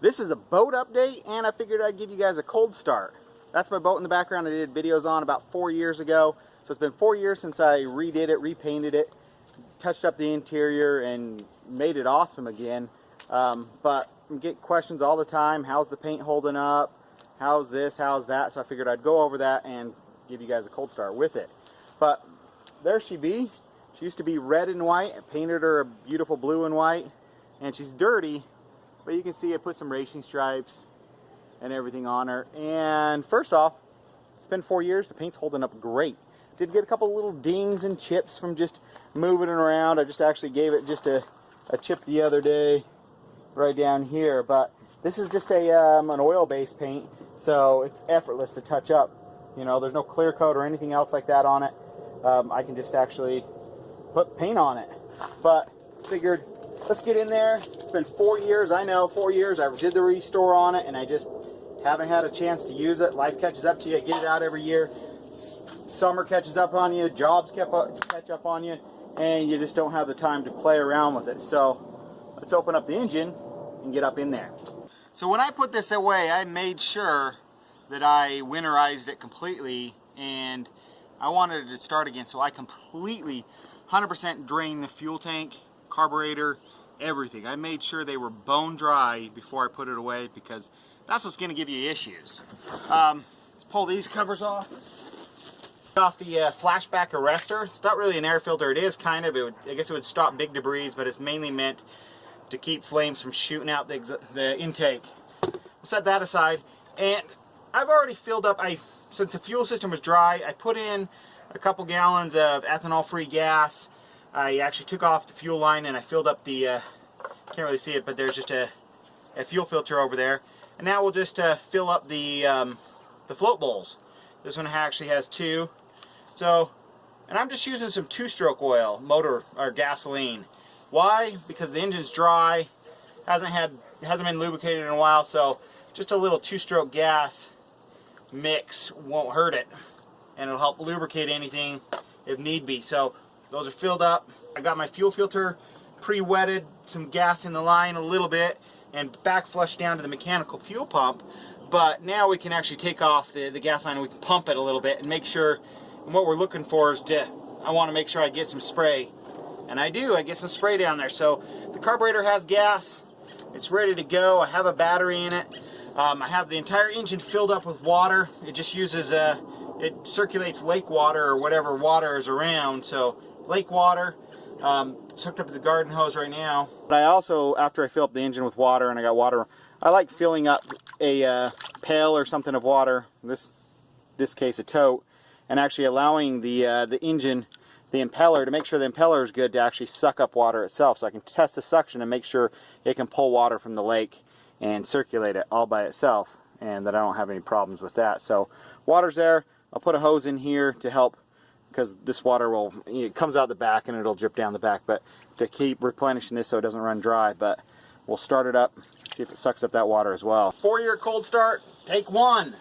This is a boat update, and I figured I'd give you guys a cold start. That's my boat in the background I did videos on about 4 years ago. So it's been 4 years since I redid it, repainted it, touched up the interior, and made it awesome again. But I get questions all the time, how's the paint holding up? How's this, how's that? So I figured I'd go over that and give you guys a cold start with it. But there she be. She used to be red and white. I painted her a beautiful blue and white. And she's dirty, but you can see I put some racing stripes and everything on her. And first off, it's been 4 years. The paint's holding up great. Did get a couple little dings and chips from just moving it around. I just actually gave it just a chip the other day right down here. But this is just an oil-based paint, so it's effortless to touch up. You know, there's no clear coat or anything else like that on it. I can just actually put paint on it. But figured, let's get in there. It's been 4 years. I know, 4 years. I did the restore on it, and I just haven't had a chance to use it. Life catches up to you. I get it out every year. Summer catches up on you. Jobs catch up on you, and you just don't have the time to play around with it. So let's open up the engine and get up in there. So when I put this away, I made sure that I winterized it completely, and I wanted it to start again. So I completely 100% drained the fuel tank, carburetor, everything. I made sure they were bone dry before I put it away, because that's what's going to give you issues. Let's pull these covers off the flashback arrestor. It's not really an air filter. It is kind of. I guess it would stop big debris, but it's mainly meant to keep flames from shooting out the intake. We'll set that aside, and I've already filled up. Since the fuel system was dry, I put in a couple gallons of ethanol-free gas. I actually took off the fuel line and I filled up the, can't really see it, but there's just a fuel filter over there. And now we'll just fill up the float bowls. This one actually has two. So, and I'm just using some two-stroke oil, motor or gasoline. Why? Because the engine's dry, hasn't been lubricated in a while, so just a little two-stroke gas mix won't hurt it, and it'll help lubricate anything if need be. So those are filled up. I got my fuel filter pre-wetted, some gas in the line a little bit, and back flushed down to the mechanical fuel pump. But now we can actually take off the gas line and we can pump it a little bit and make sure. And what we're looking for is I want to make sure I get some spray, and I do. I get some spray down there. So the carburetor has gas. It's ready to go. I have a battery in it. I have the entire engine filled up with water. It just uses it circulates lake water or whatever water is around. So lake water. It's hooked up to the garden hose right now. But I also, after I fill up the engine with water and I got water, I like filling up a pail or something of water. In this case, a tote, and actually allowing the engine, the impeller, to make sure the impeller is good to actually suck up water itself. So I can test the suction and make sure it can pull water from the lake and circulate it all by itself, and that I don't have any problems with that. So water's there. I'll put a hose in here to help, because this water it comes out the back and it'll drip down the back, but to keep replenishing this so it doesn't run dry. But we'll start it up, see if it sucks up that water as well. 4-year cold start, take one.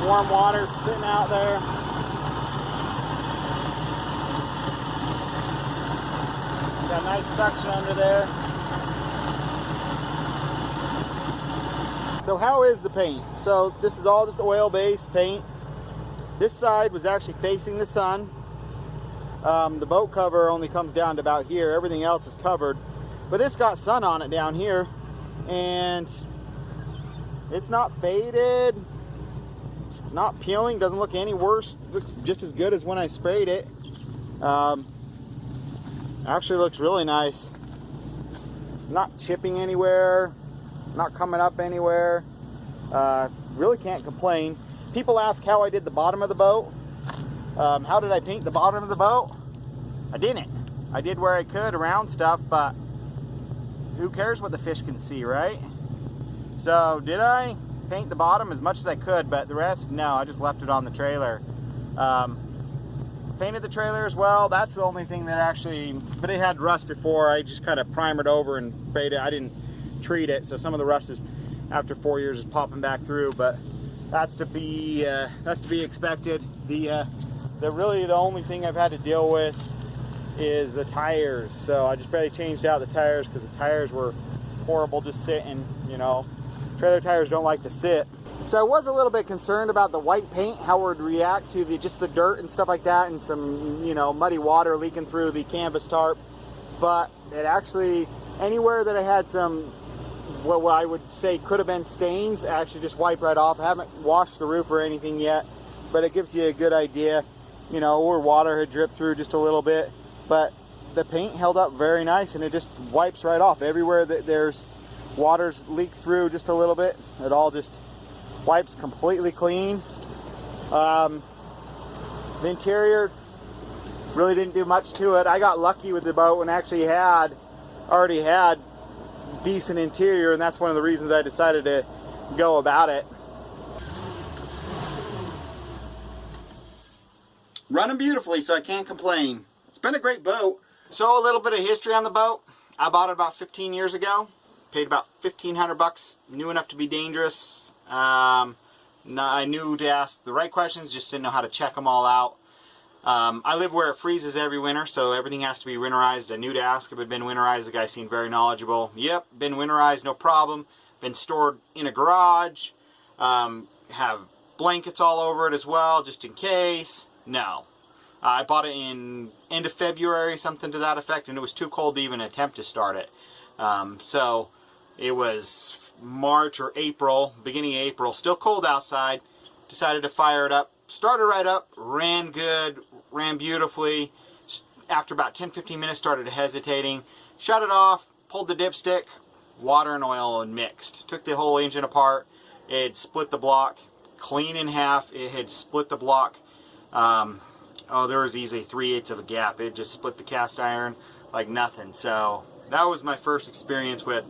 Warm water spitting out there. Got nice suction under there. So how is the paint? So this is all just oil-based paint. This side was actually facing the sun. The boat cover only comes down to about here. Everything else is covered. But this got sun on it down here, and it's not faded. Not peeling, doesn't look any worse, looks just as good as when I sprayed it. Actually looks really nice. Not chipping anywhere, not coming up anywhere. Really can't complain. People ask how I did the bottom of the boat. How did I paint the bottom of the boat? I didn't. I did where I could around stuff, but who cares what the fish can see, right? So did I? paint the bottom as much as I could, but the rest, no, I just left it on the trailer. Painted the trailer as well. That's the only thing that actually, but it had rust before. I just kind of primered over and sprayed it. I didn't treat it, so some of the rust is, after 4 years, is popping back through, but that's to be expected. Really the only thing I've had to deal with is the tires. So I just barely changed out the tires because the tires were horrible just sitting, you know. Trailer tires don't like to sit. So I was a little bit concerned about the white paint, how it would react to just the dirt and stuff like that, and some, you know, muddy water leaking through the canvas tarp. But it actually, anywhere that I had some, what I would say could have been stains, actually just wiped right off. I haven't washed the roof or anything yet, but it gives you a good idea, you know, where water had dripped through just a little bit. But the paint held up very nice, and it just wipes right off. Everywhere that there's water's leaked through just a little bit, it all just wipes completely clean. The interior really didn't do much to it. I got lucky with the boat and actually already had decent interior, and that's one of the reasons I decided to go about it. Running beautifully, so I can't complain. It's been a great boat. So a little bit of history on the boat. I bought it about 15 years ago. Paid about $1,500. Knew enough to be dangerous. I knew to ask the right questions, just didn't know how to check them all out. I live where it freezes every winter, so everything has to be winterized. I knew to ask if it had been winterized. The guy seemed very knowledgeable. Yep, been winterized, no problem. Been stored in a garage. Have blankets all over it as well, just in case. No. I bought it in end of February, something to that effect, and it was too cold to even attempt to start it. So it was March or April, beginning of April, still cold outside. Decided to fire it up. Started right up, ran good, ran beautifully. After about 10-15 minutes started hesitating. Shut it off, pulled the dipstick, water and oil and mixed. Took the whole engine apart. It had split the block clean in half. It had split the block. There was easily 3/8 of a gap. It just split the cast iron like nothing. So that was my first experience with,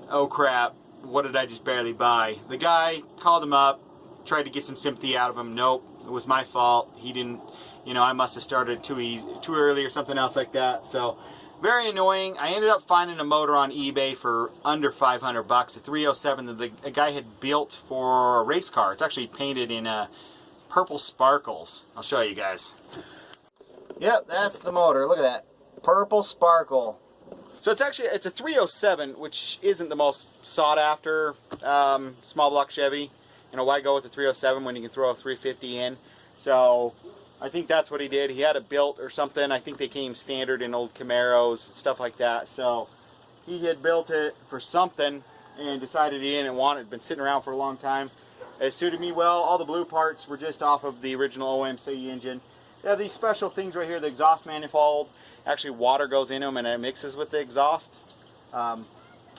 oh crap, what did I just barely buy? The guy called him up, tried to get some sympathy out of him. Nope, it was my fault. He didn't, you know, I must have started too early or something else like that. So very annoying. I ended up finding a motor on eBay for under $500, a 307 that the guy had built for a race car. It's actually painted in purple sparkles. I'll show you guys. Yep, that's the motor. Look at that. Purple sparkle. So it's a 307, which isn't the most sought after small block Chevy. You know, why go with the 307 when you can throw a 350 in? So I think that's what he did. He had it built or something. I think they came standard in old Camaros and stuff like that. So he had built it for something and decided he didn't want it. It'd been sitting around for a long time. It suited me well. All the blue parts were just off of the original OMC engine. They have these special things right here, the exhaust manifold. Actually, water goes in them and it mixes with the exhaust.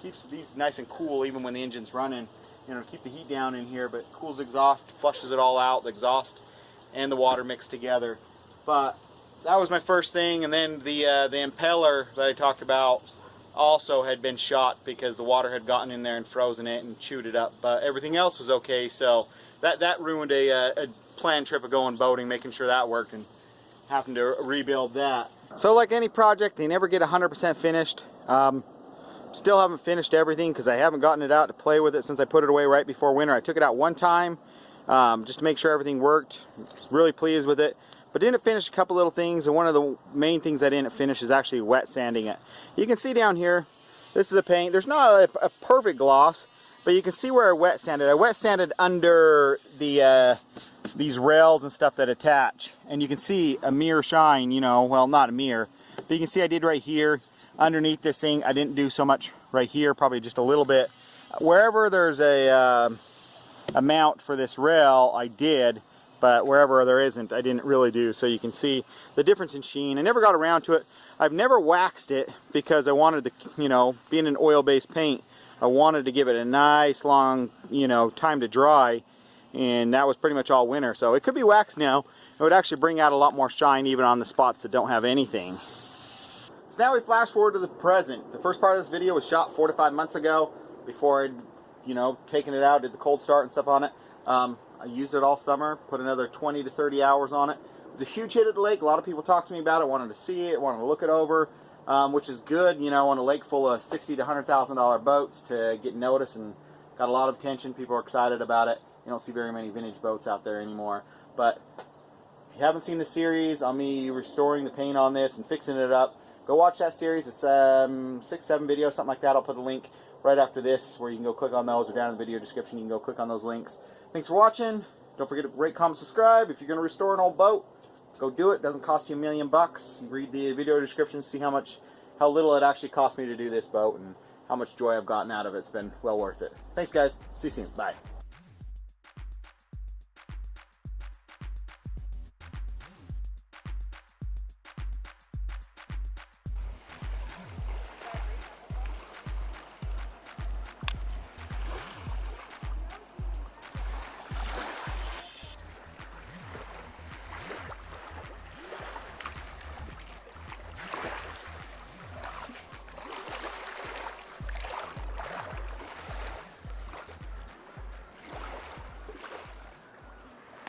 Keeps these nice and cool even when the engine's running. You know, keep the heat down in here, but cools the exhaust, flushes it all out, the exhaust and the water mixed together. But that was my first thing, and then the impeller that I talked about also had been shot because the water had gotten in there and frozen it and chewed it up. But everything else was okay, so that ruined a planned trip of going boating, making sure that worked and having to rebuild that. So like any project, they never get 100% finished. Still haven't finished everything because I haven't gotten it out to play with it since I put it away right before winter. I took it out one time just to make sure everything worked. Was really pleased with it, but didn't finish a couple little things, and one of the main things I didn't finish is actually wet sanding it. You can see down here, this is the paint. There's not a perfect gloss, but you can see where I wet sanded. I wet sanded under the these rails and stuff that attach, and you can see a mirror shine, you know, well, not a mirror, but you can see I did right here. Underneath this thing, I didn't do so much right here, probably just a little bit. Wherever there's a mount for this rail, I did, but wherever there isn't, I didn't really do. So you can see the difference in sheen. I never got around to it. I've never waxed it because I wanted to, you know, being an oil-based paint, I wanted to give it a nice long, you know, time to dry, and that was pretty much all winter. So it could be waxed now. It would actually bring out a lot more shine even on the spots that don't have anything. So now we flash forward to the present. The first part of this video was shot 4 to 5 months ago before I you know, taking it out, did the cold start and stuff on it. I used it all summer, put another 20 to 30 hours on it. It was a huge hit at the lake. A lot of people talked to me about it, wanted to see it, wanted to look it over, which is good, you know, on a lake full of $60,000 to $100,000 boats to get noticed and got a lot of attention. People are excited about it. You don't see very many vintage boats out there anymore. But if you haven't seen the series on me restoring the paint on this and fixing it up, go watch that series. It's 6-7 videos, something like that. I'll put a link right after this where you can go click on those, or down in the video description you can go click on those links. Thanks for watching. Don't forget to rate, comment, subscribe. If you're going to restore an old boat, go do it. It doesn't cost you $1 million. You read the video description, see how little it actually cost me to do this boat and how much joy I've gotten out of it. It's been well worth it. Thanks, guys. See you soon. Bye.